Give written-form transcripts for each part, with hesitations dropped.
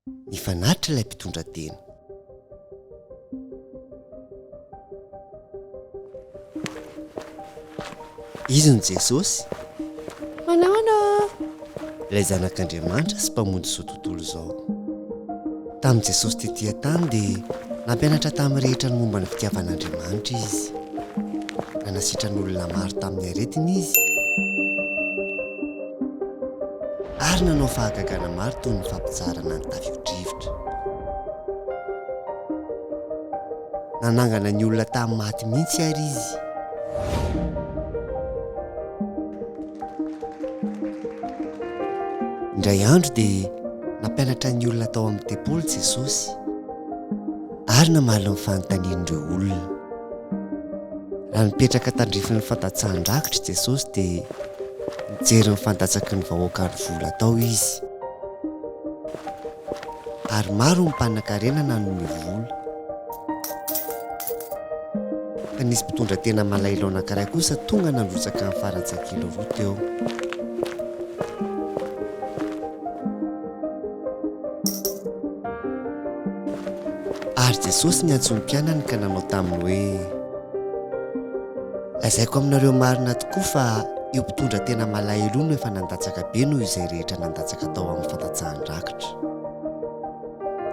ny fanatit'ilay mpitondratena. Izy ny Jesosy, manao ilay zanak'Andriamanitra sy mpamonjy izao tontolo izao. Tamin'i Jesosy tetỳ tany dia nampianatra tamin'ny rehetra ny momba ny fitiavan'Andriamanitra izy. Nanasitrana olona maro tamin'ny aretiny izy, ary nanao fahagagana maro toy ny fampitsarana ny tafio-drivotra. Nanangana ny olona tamin'ny maty mihitsy ary izy. Indray andro dia nampianatra ny olona tao amin'ny tempolo Jesosy, ary namaly ny fanontanian'ireo olona. Raha nipetraka tandrifiny ny fandatsahn-drakitra Jesosy dia nijery ny fandatsaky ny vahoaka ny vola tao izy, ary maro ny mpanan-karena nanome vola. Fa nisy mpitondratena malailo anankiray kosa tonga nandrotsaka ny faratsankilo roa teo. Ary Jesosy niantso ny mpianany ka nanao taminy hoe, lazaiko aminareo marina tokoa fa io mpitondratena malaelo io no efa nandatsaka be noho izay rehetra nandatsaka tao amin'ny fandatsahan-drakitra.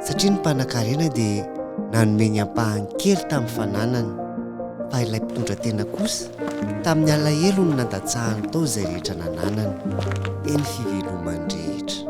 Satria ny mpanan-karena dia nanome ny ampahany kely tamin'ny fananany, fa ilay mpitondratena kosa tamin'ny alahelo no nandatsahany tao izay rehetra nananany, teny fivelomany rehetra.